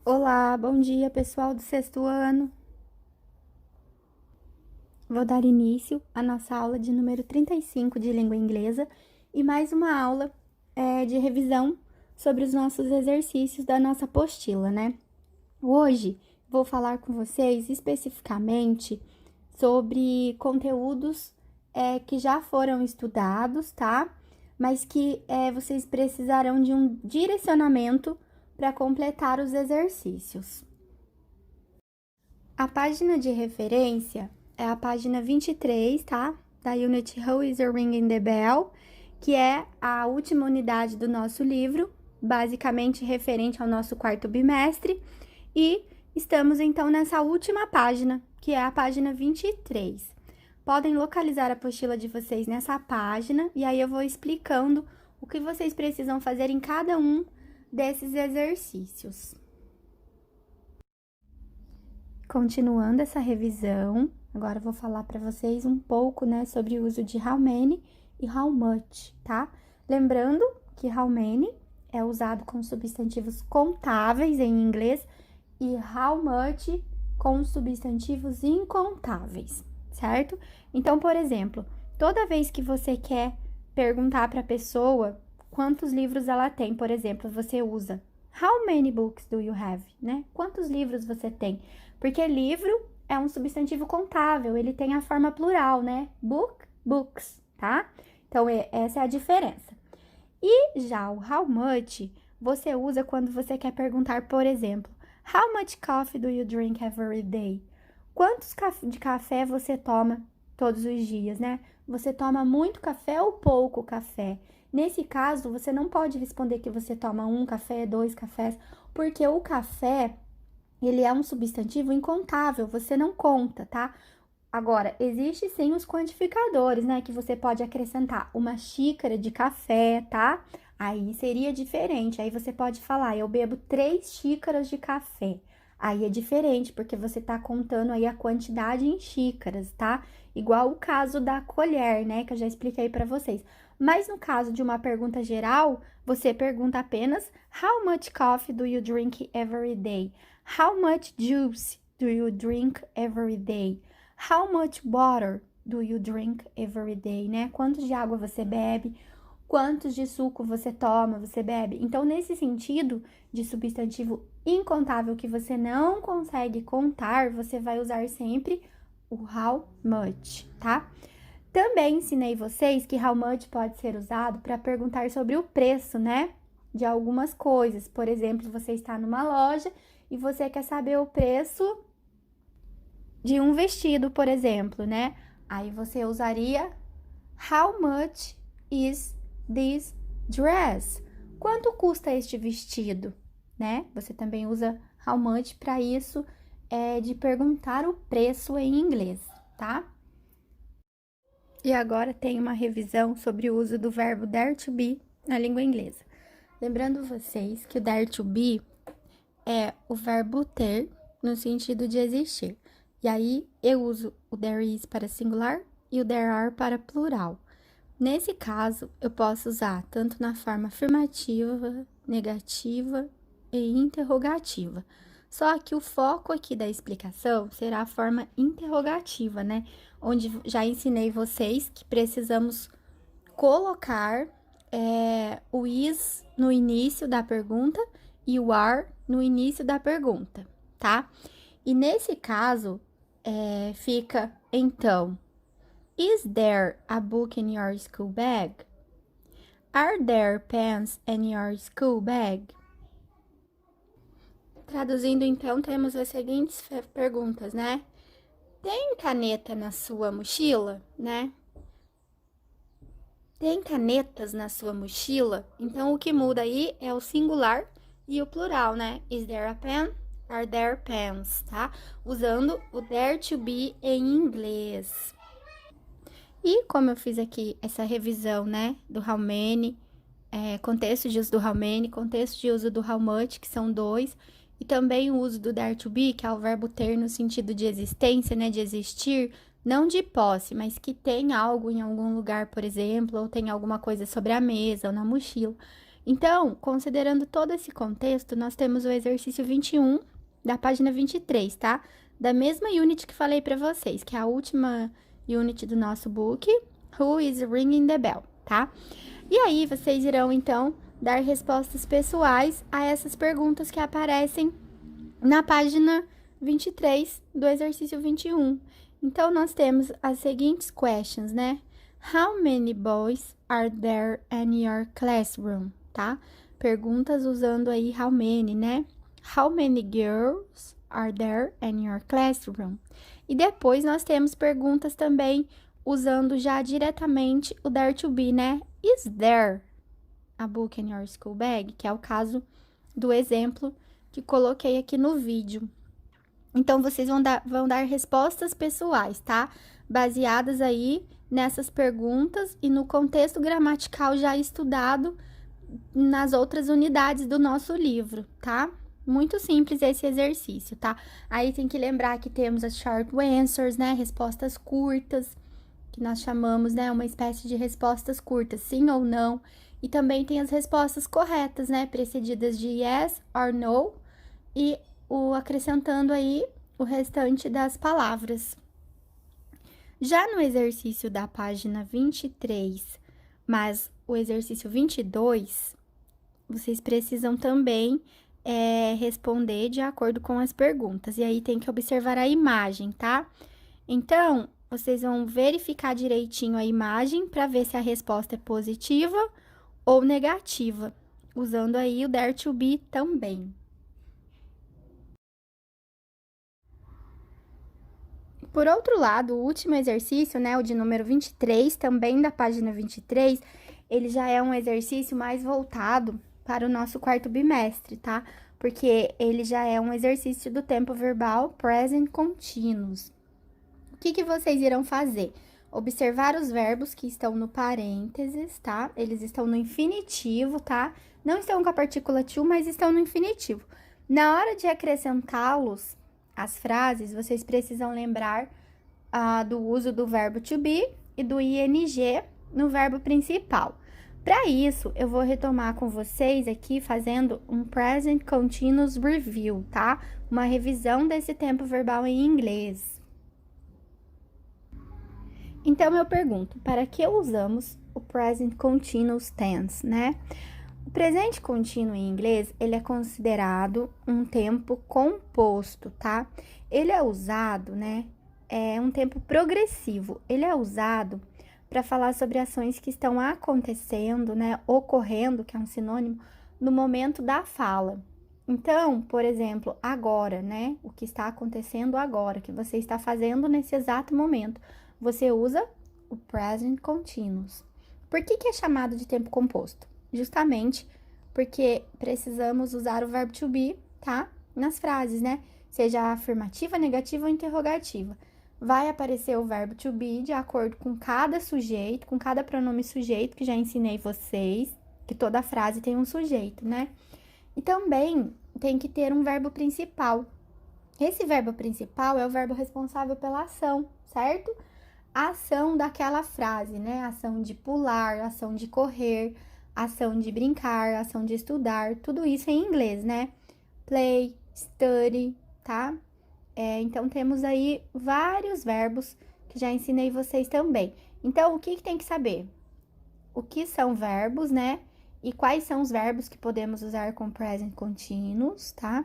Olá, bom dia, pessoal do sexto ano. Vou dar início à nossa aula de número 35 de língua inglesa e mais uma aula de revisão sobre os nossos exercícios da nossa apostila, né? Hoje vou falar com vocês especificamente sobre conteúdos que já foram estudados, tá? Mas que vocês precisarão de um direcionamento para completar os exercícios. A página de referência é a página 23, tá? Da Unit Who is Ringing the Bell, que é a última unidade do nosso livro, basicamente referente ao nosso quarto bimestre. E estamos, então, nessa última página, que é a página 23. Podem localizar a apostila de vocês nessa página, e aí eu vou explicando o que vocês precisam fazer em cada um desses exercícios. Continuando essa revisão, agora eu vou falar para vocês um pouco, né, sobre o uso de how many e how much, tá? Lembrando que how many é usado com substantivos contáveis em inglês e how much com substantivos incontáveis, certo? Então, por exemplo, toda vez que você quer perguntar para a pessoa quantos livros ela tem, por exemplo, você usa how many books do you have, né? Quantos livros você tem? Porque livro é um substantivo contável, ele tem a forma plural, né? Book, books, tá? Então, essa é a diferença. E já o how much, você usa quando você quer perguntar, por exemplo, how much coffee do you drink every day? Quantos de café você toma todos os dias, né? Você toma muito café ou pouco café? Nesse caso, você não pode responder que você toma um café, dois cafés, porque o café ele é um substantivo incontável, você não conta, tá? Agora, existe sim os quantificadores, né? Que você pode acrescentar uma xícara de café, tá? Aí seria diferente. Aí você pode falar, eu bebo 3 xícaras de café. Aí é diferente, porque você tá contando aí a quantidade em xícaras, tá? Igual o caso da colher, né? Que eu já expliquei para vocês. Mas no caso de uma pergunta geral, você pergunta apenas how much coffee do you drink every day? How much juice do you drink every day? How much water do you drink every day, né? Quantos de água você bebe? Quantos de suco você toma, você bebe? Então, nesse sentido de substantivo incontável que você não consegue contar, você vai usar sempre o how much, tá? Também ensinei vocês que how much pode ser usado para perguntar sobre o preço, né? De algumas coisas. Por exemplo, você está numa loja e você quer saber o preço de um vestido, por exemplo, né? Aí você usaria how much is this dress? Quanto custa este vestido, né? Você também usa how much para isso, de perguntar o preço em inglês, tá? E agora tem uma revisão sobre o uso do verbo dare to be na língua inglesa. Lembrando vocês que o dare to be é o verbo ter no sentido de existir. E aí eu uso o there is para singular e o there are para plural. Nesse caso, eu posso usar tanto na forma afirmativa, negativa e interrogativa. Só que o foco aqui da explicação será a forma interrogativa, né? Onde já ensinei vocês que precisamos colocar o is no início da pergunta e o are no início da pergunta, tá? E nesse caso, fica, então, is there a book in your school bag? Are there pens in your school bag? Traduzindo, então, temos as seguintes perguntas, né? Tem caneta na sua mochila, né? Tem canetas na sua mochila? Então, o que muda aí é o singular e o plural, né? Is there a pen? Are there pens, tá? Usando o there to be em inglês. E como eu fiz aqui essa revisão, né, do how many, contexto de uso do how many, contexto de uso do how much, que são dois, e também o uso do dare to be, que é o verbo ter no sentido de existência, né, de existir, não de posse, mas que tem algo em algum lugar, por exemplo, ou tem alguma coisa sobre a mesa ou na mochila. Então, considerando todo esse contexto, nós temos o exercício 21 da página 23, tá? Da mesma unit que falei para vocês, que é a última unit do nosso book, Who is Ringing the Bell, tá? E aí, vocês irão, então, dar respostas pessoais a essas perguntas que aparecem na página 23 do exercício 21. Então, nós temos as seguintes questions, né? How many boys are there in your classroom? Tá? Perguntas usando aí how many, né? How many girls are there in your classroom? E depois nós temos perguntas também usando já diretamente o there to be, né? Is there a book in your school bag? Que é o caso do exemplo que coloquei aqui no vídeo. Então, vocês vão dar respostas pessoais, tá? Baseadas aí nessas perguntas e no contexto gramatical já estudado nas outras unidades do nosso livro, tá? Muito simples esse exercício, tá? Aí tem que lembrar que temos as short answers, né? Respostas curtas, que nós chamamos, né? Uma espécie de respostas curtas, sim ou não. E também tem as respostas corretas, né? Precedidas de yes or no e acrescentando aí o restante das palavras. Já no exercício da página 23, mas o exercício 22, vocês precisam também responder de acordo com as perguntas. E aí tem que observar a imagem, tá? Então, vocês vão verificar direitinho a imagem para ver se a resposta é positiva ou negativa, usando aí o there to be também. Por outro lado, o último exercício, né, o de número 23, também da página 23, ele já é um exercício mais voltado para o nosso quarto bimestre, tá? Porque ele já é um exercício do tempo verbal present continuous. O que vocês irão fazer? Observar os verbos que estão no parênteses, tá? Eles estão no infinitivo, tá? Não estão com a partícula to, mas estão no infinitivo. Na hora de acrescentá-los às frases, vocês precisam lembrar do uso do verbo to be e do ing no verbo principal. Para isso, eu vou retomar com vocês aqui fazendo um present continuous review, tá? Uma revisão desse tempo verbal em inglês. Então, eu pergunto, para que usamos o present continuous tense, né? O presente contínuo em inglês, ele é considerado um tempo composto, tá? Ele é usado, né? É um tempo progressivo. Ele é usado para falar sobre ações que estão acontecendo, né? Ocorrendo, que é um sinônimo, no momento da fala. Então, por exemplo, agora, né? O que está acontecendo agora, que você está fazendo nesse exato momento. Você usa o present continuous. Por que é chamado de tempo composto? Justamente porque precisamos usar o verbo to be, tá? Nas frases, né? Seja afirmativa, negativa ou interrogativa. Vai aparecer o verbo to be de acordo com cada sujeito, com cada pronome sujeito, que já ensinei vocês, que toda frase tem um sujeito, né? E também tem que ter um verbo principal. Esse verbo principal é o verbo responsável pela ação, certo? A ação daquela frase, né? A ação de pular, a ação de correr, ação de brincar, ação de estudar, tudo isso em inglês, né? Play, study, tá? Então, temos aí vários verbos que já ensinei vocês também. Então, o que tem que saber? O que são verbos, né? E quais são os verbos que podemos usar com present continuous, tá?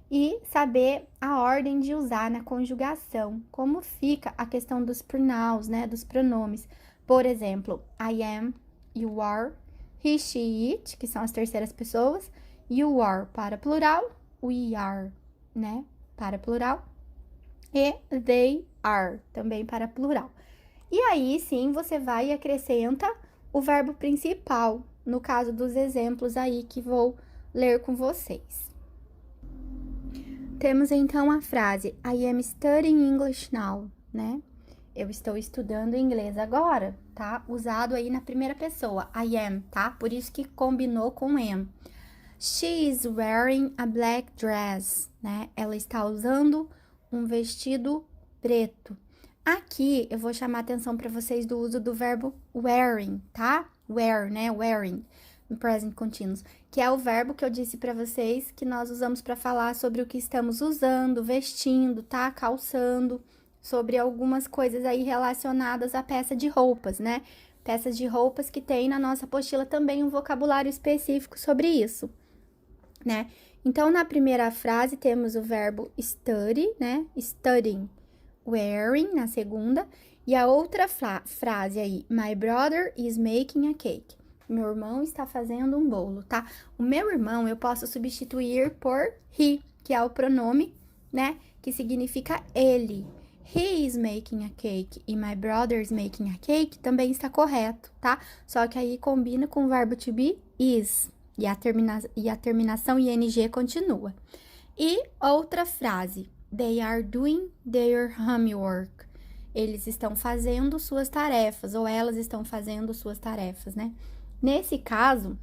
E saber a ordem de usar na conjugação, como fica a questão dos pronouns, né? Dos pronomes. Por exemplo, I am, you are, he, she, it, que são as terceiras pessoas, you are para plural, we are, né, para plural, e they are, também para plural. E aí, sim, você vai e acrescenta o verbo principal, no caso dos exemplos aí que vou ler com vocês. Temos, então, a frase I am studying English now, né? Eu estou estudando inglês agora, tá? Usado aí na primeira pessoa, I am, tá? Por isso que combinou com am. She is wearing a black dress, né? Ela está usando um vestido preto. Aqui, eu vou chamar a atenção para vocês do uso do verbo wearing, tá? Wear, né? Wearing. no present continuous, que é o verbo que eu disse para vocês que nós usamos para falar sobre o que estamos usando, vestindo, tá? Calçando, sobre algumas coisas aí relacionadas à peça de roupas, né? Peças de roupas que tem na nossa apostila também um vocabulário específico sobre isso, né? Então, na primeira frase temos o verbo study, né? Studying, wearing, na segunda. E a outra frase aí, my brother is making a cake. Meu irmão está fazendo um bolo, tá? O meu irmão eu posso substituir por he, que é o pronome, né? Que significa ele. He is making a cake e my brother is making a cake também está correto, tá? Só que aí combina com o verbo to be is e a terminação ing continua. E outra frase, they are doing their homework. Eles estão fazendo suas tarefas, ou elas estão fazendo suas tarefas, né? Nesse caso,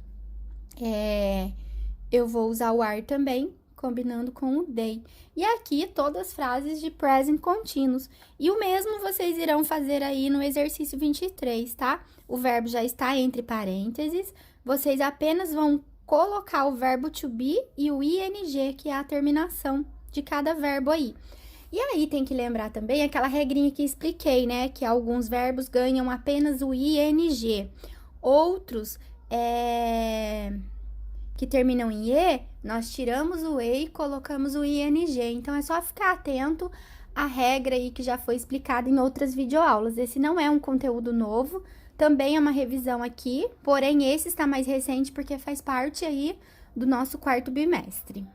eu vou usar o are também, combinando com o they. E aqui, todas as frases de present continuous. E o mesmo vocês irão fazer aí no exercício 23, tá? O verbo já está entre parênteses, vocês apenas vão colocar o verbo to be e o ing, que é a terminação de cada verbo aí. E aí, tem que lembrar também aquela regrinha que expliquei, né? Que alguns verbos ganham apenas o ing. Outros, que terminam em e, nós tiramos o e e colocamos o ing. Então, é só ficar atento à regra aí que já foi explicada em outras videoaulas. Esse não é um conteúdo novo, também é uma revisão aqui, porém, esse está mais recente porque faz parte aí do nosso quarto bimestre.